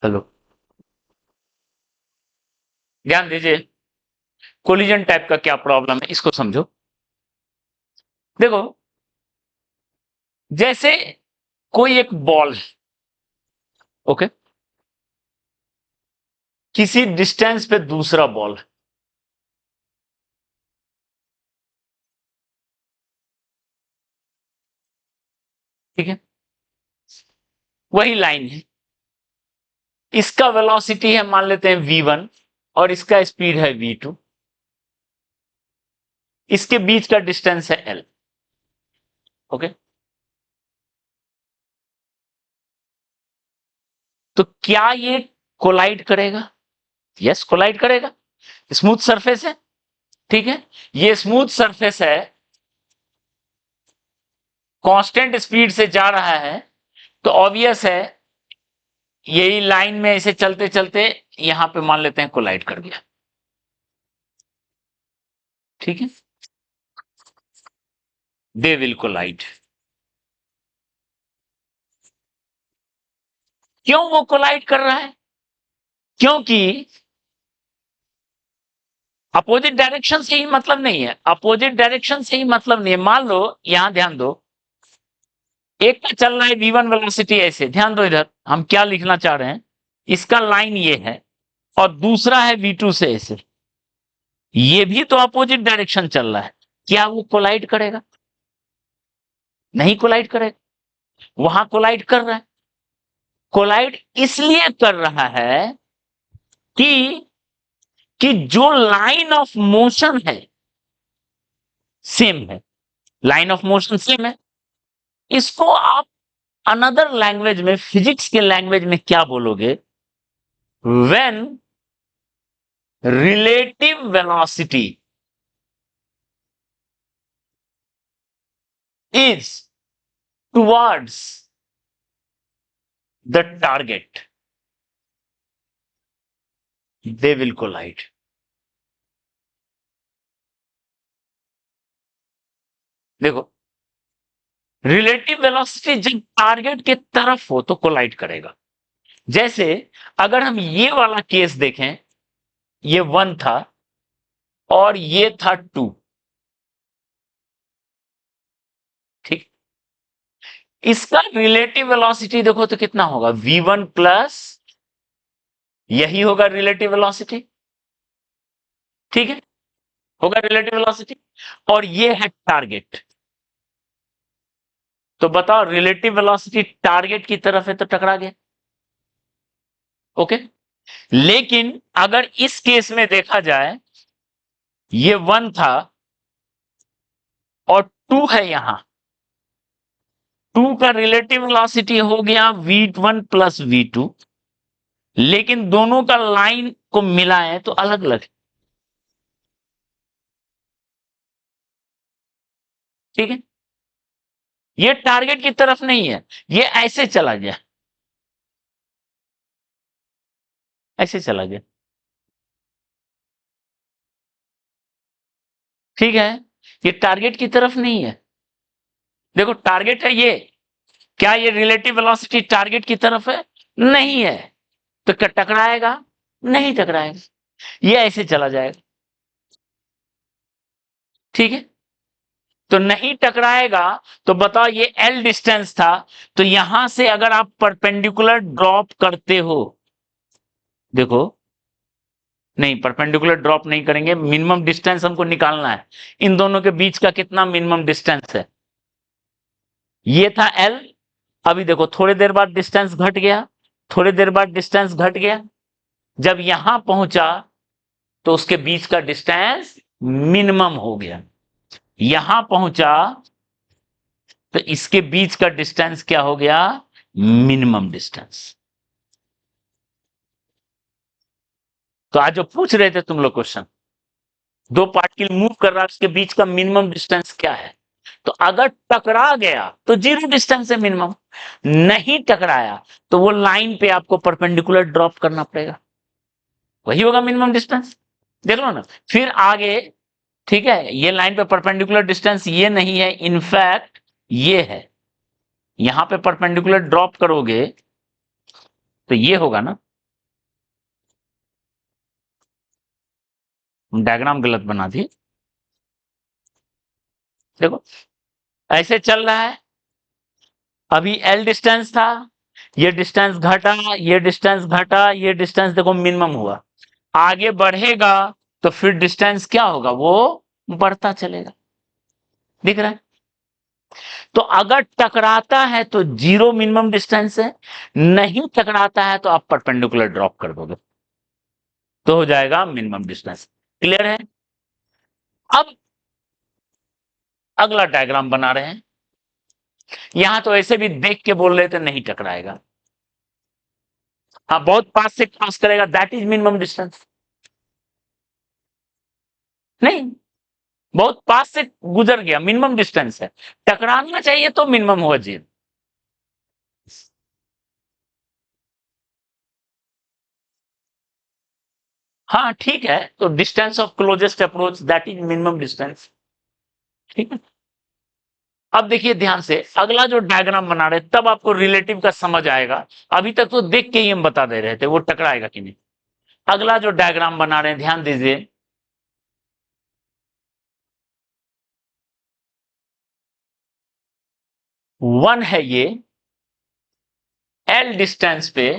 Hello, ध्यान दीजिए। Collision type का क्या प्रॉब्लम है इसको समझो। देखो, जैसे कोई एक बॉल है, ओके, किसी डिस्टेंस पे दूसरा बॉल है, ठीक है, वही लाइन है। इसका वेलोसिटी है, मान लेते हैं v1, और इसका स्पीड है v2। इसके बीच का डिस्टेंस है l, ओके। तो क्या ये कोलाइड करेगा? यस, कोलाइड करेगा। स्मूथ सरफेस है, ठीक है। ये स्मूथ सरफेस है, कांस्टेंट स्पीड से जा रहा है, तो ऑब्वियस है यही लाइन में ऐसे चलते चलते यहां पे मान लेते हैं कोलाइड कर गया, ठीक है। They will collide. क्यों वो कोलाइड कर रहा है? क्योंकि अपोजिट डायरेक्शन से ही मतलब नहीं है, अपोजिट डायरेक्शन से ही मतलब नहीं है। मान लो, यहां ध्यान दो, एक का चल रहा है v1 वेलोसिटी ऐसे, ध्यान दो इधर हम क्या लिखना चाह रहे हैं। इसका लाइन ये है, और दूसरा है v2 से ऐसे, ये भी तो अपोजिट डायरेक्शन चल रहा है। क्या वो कोलाइड करेगा? नहीं कोलाइड करेगा। वहां कोलाइड कर रहा है। कोलाइड इसलिए कर रहा है कि जो लाइन ऑफ मोशन है सेम है, लाइन ऑफ मोशन सेम है। इसको आप अनदर लैंग्वेज में, फिजिक्स के लैंग्वेज में क्या बोलोगे? When relative velocity is towards the target, they will collide. देखो, रिलेटिव वेलोसिटी जब टारगेट के तरफ हो तो कोलाइड करेगा। जैसे अगर हम ये वाला केस देखें, ये 1 था और ये था 2, ठीक। इसका रिलेटिव वेलोसिटी देखो तो कितना होगा, v1 प्लस, यही होगा रिलेटिव वेलोसिटी, ठीक है, होगा रिलेटिव वेलोसिटी। और ये है टारगेट। तो बताओ, रिलेटिव वेलोसिटी टारगेट की तरफ है तो टकरा गया, ओके। लेकिन अगर इस केस में देखा जाए, ये 1 था और 2 है यहां, 2 का रिलेटिव वेलोसिटी हो गया v1 प्लस v2, लेकिन दोनों का लाइन को मिलाएं तो अलग अलग है, ठीक है। ये टारगेट की तरफ नहीं है, ये ऐसे चला गया, ऐसे चला गया, ठीक है। ये टारगेट की तरफ नहीं है। देखो, टारगेट है ये, क्या ये रिलेटिव वेलोसिटी टारगेट की तरफ है? नहीं है। तो क्या टकराएगा? नहीं टकराएगा, ये ऐसे चला जाएगा, ठीक है। तो नहीं टकराएगा। तो बताओ, ये एल डिस्टेंस था, तो यहां से अगर आप परपेंडिकुलर ड्रॉप करते हो, देखो, नहीं परपेंडिकुलर ड्रॉप नहीं करेंगे, मिनिमम डिस्टेंस हमको निकालना है। इन दोनों के बीच का कितना मिनिमम डिस्टेंस है? ये था एल। अभी देखो, थोड़ी देर बाद डिस्टेंस घट गया, थोड़ी देर बाद डिस्टेंस घट गया। जब यहां पहुंचा तो उसके बीच का डिस्टेंस मिनिमम हो गया। यहां पहुंचा तो इसके बीच का डिस्टेंस क्या हो गया? Minimum distance. तो आज जो पूछ रहे थे तुम लोग क्वेश्चन, दो पार्टिकल मूव कर रहा है, उसके बीच का मिनिमम डिस्टेंस क्या है? तो अगर टकरा गया तो 0 डिस्टेंस है मिनिमम। नहीं टकराया तो वो लाइन पे आपको परपेंडिकुलर ड्रॉप करना पड़ेगा, वही होगा मिनिमम डिस्टेंस। देख लो ना, फिर आगे, ठीक है। ये लाइन पे परपेंडिकुलर डिस्टेंस ये नहीं है, इनफैक्ट ये है। यहां पे परपेंडिकुलर ड्रॉप करोगे तो ये होगा ना, डायग्राम गलत बना दी। देखो ऐसे चल रहा है, अभी L डिस्टेंस था, ये डिस्टेंस घटा, ये डिस्टेंस घटा, ये डिस्टेंस देखो मिनिमम हुआ। आगे बढ़ेगा तो फिर डिस्टेंस क्या होगा, वो बढ़ता चलेगा। दिख रहा है? तो अगर टकराता है तो जीरो मिनिमम डिस्टेंस है, नहीं टकराता है तो आप परपेंडिकुलर ड्रॉप कर दोगे तो हो जाएगा मिनिमम डिस्टेंस। क्लियर है? अब अगला डायग्राम बना रहे हैं। यहां तो ऐसे भी देख के बोल रहे थे नहीं टकराएगा। हाँ, बहुत पास से क्रॉस करेगा, दैट इज मिनिमम डिस्टेंस। नहीं, बहुत पास से गुजर गया, मिनिमम डिस्टेंस है। टकराना चाहिए तो मिनिमम होगा जीरो। हाँ ठीक है, तो distance of closest approach that is minimum distance. ठीक है। अब देखिए ध्यान से, अगला जो डायग्राम बना रहे तब आपको रिलेटिव का समझ आएगा। अभी तक तो देख के ही हम बता दे रहे थे वो टकराएगा कि नहीं। अगला जो डायग्राम बना रहे हैं ध्यान दीजिए, वन है ये, L डिस्टेंस पे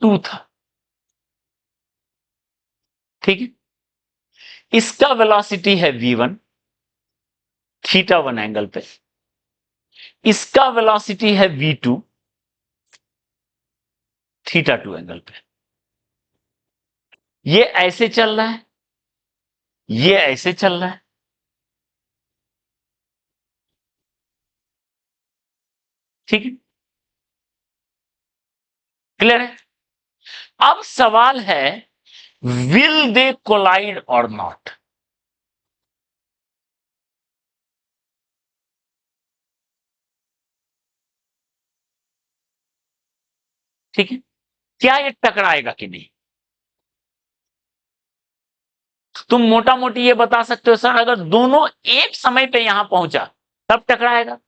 टू था। ठीक है, इसका वेलोसिटी है v1 थीटा वन एंगल पे, इसका वेलोसिटी है v2 थीटा टू एंगल पे। ये ऐसे चल रहा है, ये ऐसे चल रहा है। ठीक है, क्लियर है? अब सवाल है, विल दे कोलाइड और नॉट? ठीक है, क्या ये टकराएगा कि नहीं? तुम मोटा मोटी ये बता सकते हो सर, अगर दोनों एक समय पे यहां पहुंचा तब टकराएगा,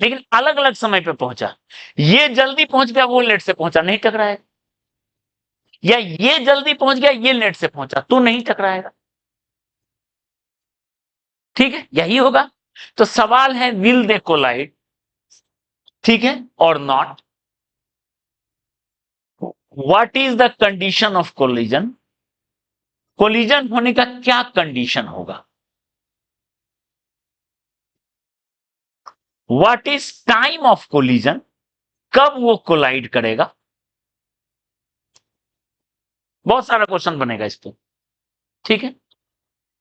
लेकिन अलग अलग समय पे पहुंचा, ये जल्दी पहुंच गया वो लेट से पहुंचा, नहीं टकराएगा। या ये जल्दी पहुंच गया ये लेट से पहुंचा तो नहीं टकराएगा। ठीक है, यही होगा। तो सवाल है, विल दे कोलाइड, ठीक है, और not? What is the condition of collision? Collision होने का क्या कंडीशन होगा? What is time of collision? कब वो कोलाइड करेगा? बहुत सारा क्वेश्चन बनेगा इस पे। ठीक है,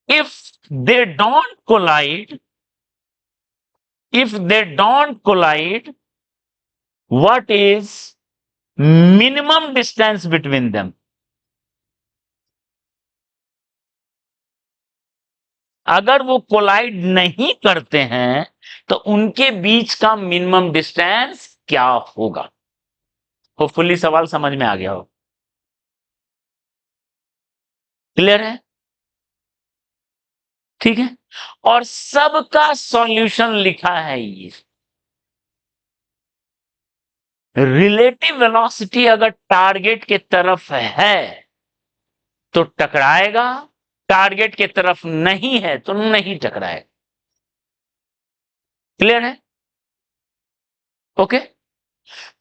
if they don't collide, if they don't collide, what is minimum distance between them? अगर वो कोलाइड नहीं करते हैं तो उनके बीच का मिनिमम डिस्टेंस क्या होगा? होपफुली सवाल समझ में आ गया हो। क्लियर है? ठीक है, और सबका सॉल्यूशन लिखा है ये। रिलेटिव वेलोसिटी अगर टारगेट के तरफ है तो टकराएगा, टारगेट के तरफ नहीं है तो नहीं टकराएगा। क्लियर है? ओके,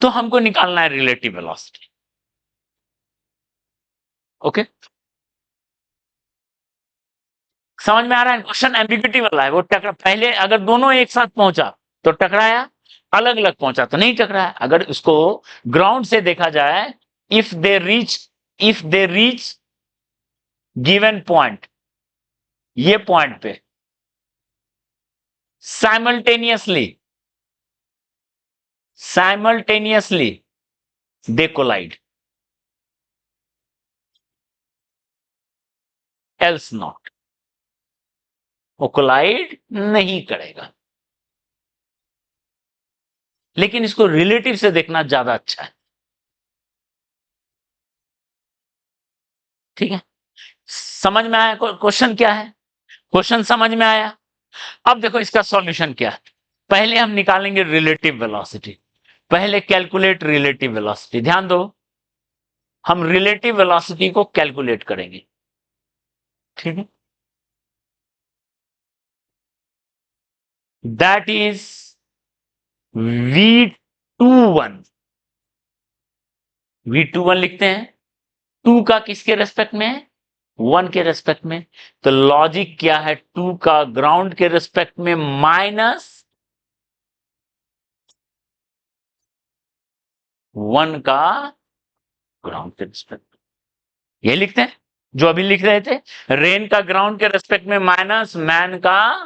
तो हमको निकालना है रिलेटिव वेलोसिटी। ओके, समझ में आ रहा है? क्वेश्चन एम्बिग्युइटी वाला है, वो टकरा, पहले अगर दोनों एक साथ पहुंचा तो टकराया, अलग अलग पहुंचा तो नहीं टकराया। अगर इसको ग्राउंड से देखा जाए, if they reach given point, ये पॉइंट पे simultaneously they collide, else not, वो कोलाइड नहीं करेगा। लेकिन इसको रिलेटिव से देखना ज्यादा अच्छा है। ठीक है, समझ में आया क्वेश्चन क्या है? क्वेश्चन समझ में आया? अब देखो इसका सॉल्यूशन क्या है। पहले हम निकालेंगे रिलेटिव वेलोसिटी। पहले कैलकुलेट रिलेटिव वेलोसिटी। ध्यान दो, हम रिलेटिव वेलोसिटी को कैलकुलेट करेंगे। ठीक है, दैट इज V21। V21 लिखते हैं, 2 का किसके रेस्पेक्ट में है? 1 के रेस्पेक्ट में। तो लॉजिक क्या है? 2 का ग्राउंड के रेस्पेक्ट में माइनस 1 का ग्राउंड के रेस्पेक्ट में, ये लिखते हैं जो अभी लिख रहे थे। रेन का ग्राउंड के रेस्पेक्ट में माइनस मैन का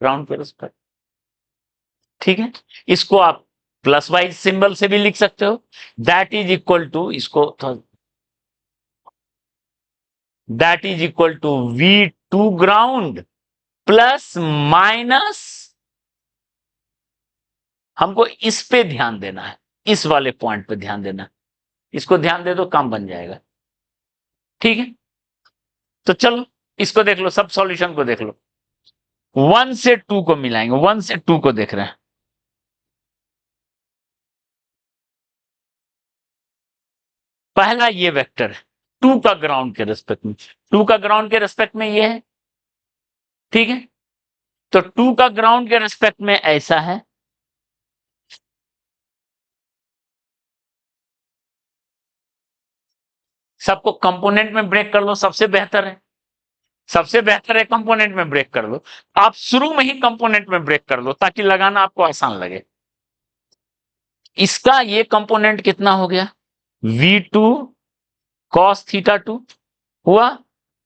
ग्राउंड के रेस्पेक्ट। ठीक है, इसको आप प्लस वाइज सिंबल से भी लिख सकते हो। दैट इज इक्वल टू, इसको that is equal to V2 ground plus minus, हमको इस पे ध्यान देना है, इस वाले पॉइंट पे ध्यान देना है। इसको ध्यान दे दो, काम बन जाएगा। ठीक है, तो चलो इसको देख लो, सब सॉल्यूशन को देख लो। 1 से 2 को मिलाएंगे, 1 से 2 को देख रहे हैं। पहला ये वेक्टर है 2 का ग्राउंड के रेस्पेक्ट में, 2 का ग्राउंड के रेस्पेक्ट में ये है। ठीक है, तो 2 का ग्राउंड के रेस्पेक्ट में ऐसा है, सबको कंपोनेंट में ब्रेक कर लो, सबसे बेहतर है, सबसे बेहतर है कंपोनेंट में ब्रेक कर लो। आप शुरू में ही कंपोनेंट में ब्रेक कर लो ताकि लगाना आपको आसान लगे। इसका ये कंपोनेंट कितना हो गया? V2 cos θ2 हुआ,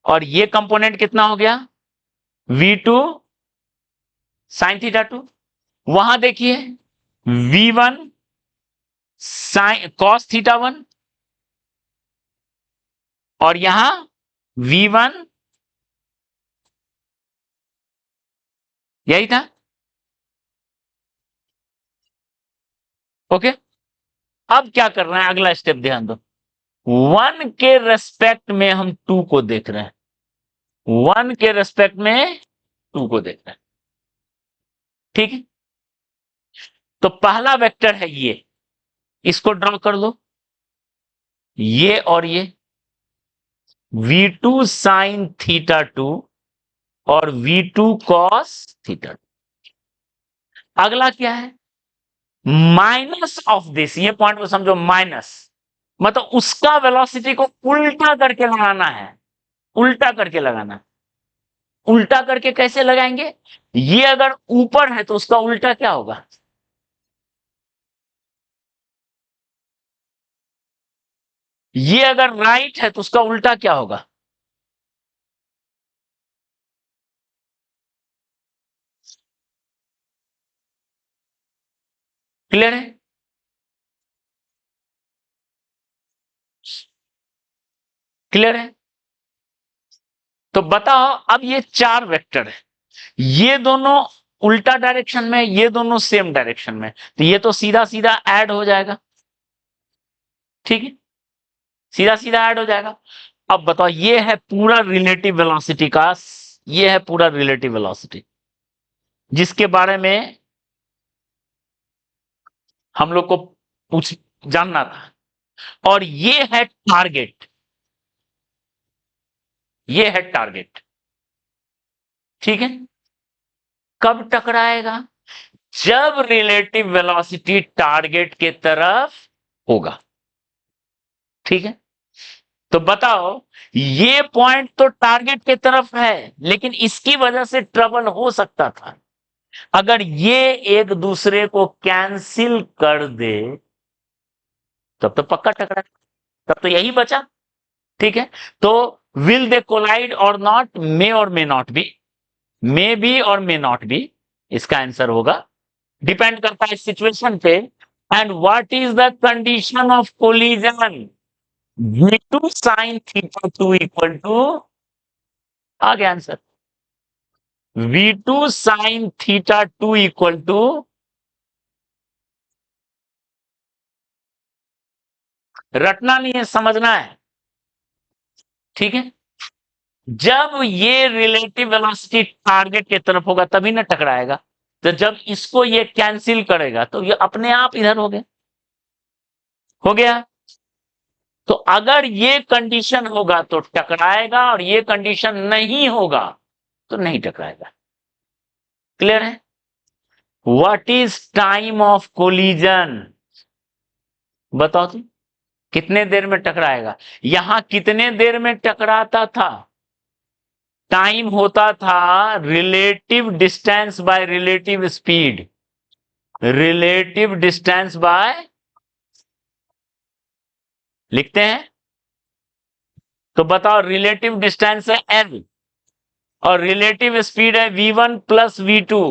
और ये कंपोनेंट कितना हो गया? V2 sin θ2। वहां देखिए V1 cos θ1, और यहां V1, यही था। ओके, अब क्या कर रहे हैं, अगला स्टेप ध्यान दो। 1 के रेस्पेक्ट में हम 2 को देख रहे हैं, 1 के रेस्पेक्ट में 2 को देख रहे हैं। ठीक है, तो पहला वेक्टर है ये, इसको ड्रॉ कर लो, ये और ये V2 sin θ2 और V2 cos θ2। अगला क्या है? माइनस ऑफ दिस, ये पॉइंट को समझो, माइनस मतलब उसका वेलोसिटी को उल्टा करके लगाना है, उल्टा करके लगाना है। उल्टा करके कैसे लगाएंगे? ये अगर ऊपर है तो उसका उल्टा क्या होगा? ये अगर राइट है तो उसका उल्टा क्या होगा? क्लियर है? क्लियर है? तो बताओ, अब ये 4 वेक्टर है, ये दोनों उल्टा डायरेक्शन में, ये दोनों सेम डायरेक्शन में, तो ये तो सीधा सीधा ऐड हो जाएगा। ठीक है, सीधा सीधा ऐड हो जाएगा। अब बताओ, ये है पूरा रिलेटिव वेलोसिटी का, ये है पूरा रिलेटिव वेलोसिटी जिसके बारे में हम लोग को पूछ जानना था, और ये है टारगेट, ये है टारगेट। ठीक है, कब टकराएगा? जब रिलेटिव वेलोसिटी टारगेट के तरफ होगा। ठीक है, तो बताओ, ये पॉइंट तो टारगेट के तरफ है, लेकिन इसकी वजह से ट्रबल हो सकता था। अगर ये एक दूसरे को कैंसिल कर दे तब तो पक्का टकरा, तब तो यही बचा। ठीक है, तो विल दे कोलाइड और नॉट, मे और may not be, may be और मे नॉट बी, इसका आंसर होगा। डिपेंड करता है सिचुएशन पे। And what is the condition of collision? V2 sin θ2 equal to, आ गया answer, V2 sin θ2 equal to, रटना नहीं है, समझना है। ठीक है, जब ये रिलेटिव वेलोसिटी टारगेट की तरफ होगा तभी ना टकराएगा। तो जब इसको ये कैंसिल करेगा तो ये अपने आप इधर हो गया, हो गया। तो अगर ये कंडीशन होगा तो टकराएगा और ये कंडीशन नहीं होगा तो नहीं टकराएगा। क्लियर है? What is time of collision? बताओ तुम, कितने देर में टकराएगा? यहां कितने देर में टकराता था? टाइम होता था relative distance by relative speed. Relative distance by, लिखते हैं तो बताओ, रिलेटिव डिस्टेंस है एल और रिलेटिव स्पीड है v1 प्लस v2।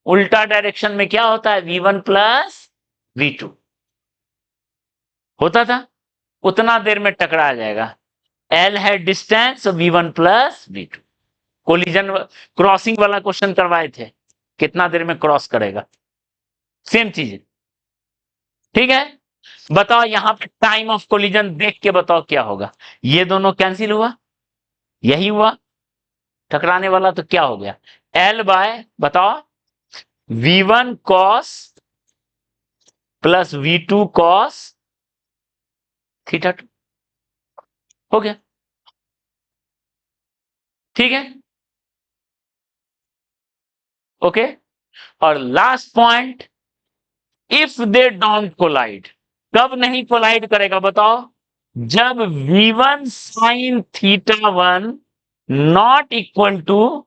उल्टा डायरेक्शन में क्या होता है? v1 प्लस v2 होता था। उतना देर में टकरा जाएगा। एल है distance, v1 plus v2। Collision crossing वाला क्वेश्चन करवाए थे, कितना देर में क्रॉस करेगा, सेम चीज है। ठीक है, बताओ यहां पे टाइम ऑफ कोलिजन देख के बताओ क्या होगा। ये दोनों कैंसिल हुआ, यही हुआ टकराने वाला, तो क्या हो गया? एल बाय, बताओ, v1 cos plus v2 cos theta 2 हो गया। ठीक है, ओके। और last point, if they don't collide, कब नहीं कोलाइड करेगा बताओ? जब v1 sine theta 1 not equal to,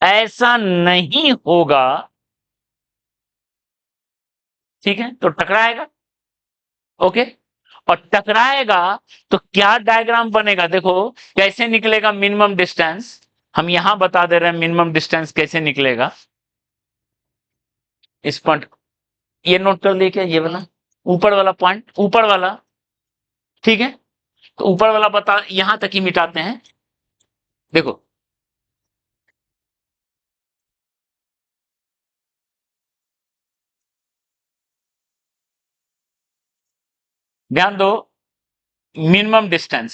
ऐसा नहीं होगा, ठीक है, तो टकराएगा। ओके, और टकराएगा तो क्या डायग्राम बनेगा? देखो कैसे निकलेगा मिनिमम डिस्टेंस, हम यहां बता दे रहे हैं मिनिमम डिस्टेंस कैसे निकलेगा। इस पॉइंट ये नोट कर लिया क्या? ये वाला ऊपर वाला पॉइंट, ऊपर वाला, ठीक है, तो ऊपर वाला बता, यहां तक ही मिटाते हैं। देखो ध्यान दो, मिनिमम डिस्टेंस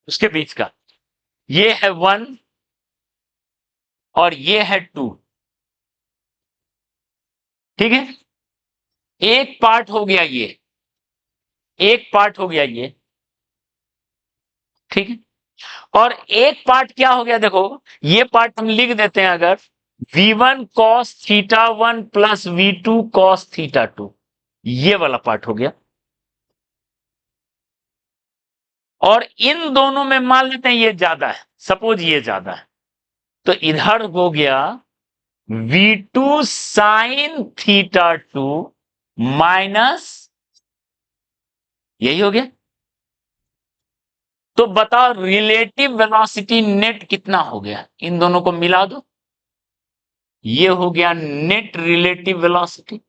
उसके बीच का, ये है 1 और ये है 2। ठीक है, एक पार्ट हो गया ये, एक पार्ट हो गया ये, ठीक है। और एक पार्ट क्या हो गया? देखो ये पार्ट हम लिख देते हैं अगर, v1 cos theta 1 plus v2 cos theta 2, ये वाला पार्ट हो गया। और इन दोनों में मान लेते हैं ये ज्यादा है, सपोज ये ज्यादा है, तो इधर हो गया v2 साइन थीटा 2 माइनस, यही हो गया। तो बताओ रिलेटिव वेलोसिटी नेट कितना हो गया? इन दोनों को मिला दो, ये हो गया नेट रिलेटिव वेलोसिटी।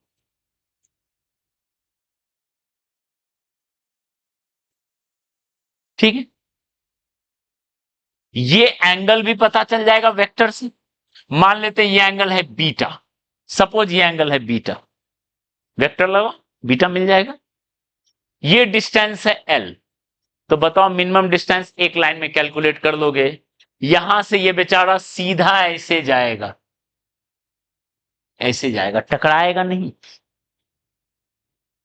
ठीक है, ये एंगल भी पता चल जाएगा वेक्टर से। मान लेते हैं ये एंगल है बीटा, सपोज ये एंगल है बीटा, वेक्टर लगाओ बीटा मिल जाएगा। ये डिस्टेंस है एल, तो बताओ मिनिमम डिस्टेंस एक लाइन में कैलकुलेट कर लोगे। यहां से ये बेचारा सीधा ऐसे जाएगा, ऐसे जाएगा, टकराएगा नहीं।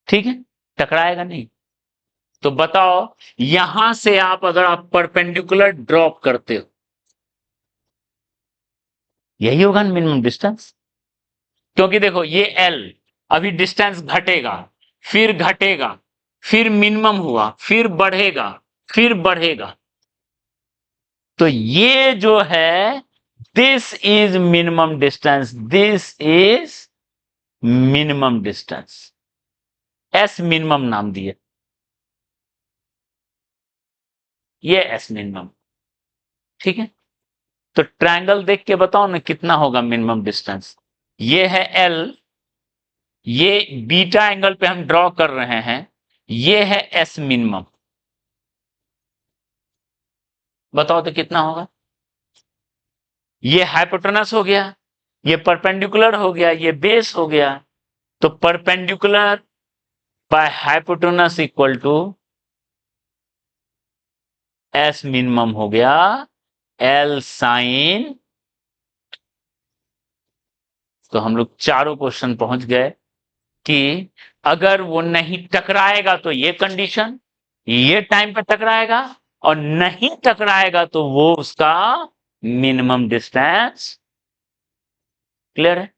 ठीक है, टकराएगा नहीं। तो बताओ यहां से आप अगर आप परपेंडिकुलर ड्रॉप करते हो, यही होगा मिनिमम डिस्टेंस। क्योंकि देखो ये एल, अभी डिस्टेंस घटेगा, फिर घटेगा, फिर मिनिमम हुआ, फिर बढ़ेगा, फिर बढ़ेगा, तो ये जो है this is minimum distance, this is minimum distance, S minimum नाम दिए, ये एस मिनिमम। ठीक है, तो ट्रायंगल देख के बताओ ना कितना होगा मिनिमम डिस्टेंस। ये है एल, ये बीटा एंगल पे हम ड्रॉ कर रहे हैं, ये है एस मिनिमम, बताओ तो कितना होगा? ये हाइपोटेनस हो गया, ये परपेंडिकुलर हो गया, ये बेस हो गया, तो perpendicular by hypotenuse equal to S minimum हो गया एल साइन तो हम लोग चारों क्वेश्चन पहुंच गए कि अगर वो नहीं टकराएगा तो ये कंडीशन, ये टाइम पे टकराएगा, और नहीं टकराएगा तो वो उसका मिनिमम डिस्टेंस। क्लियर है?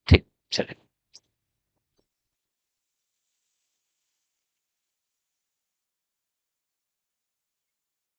ठीक, चलिए।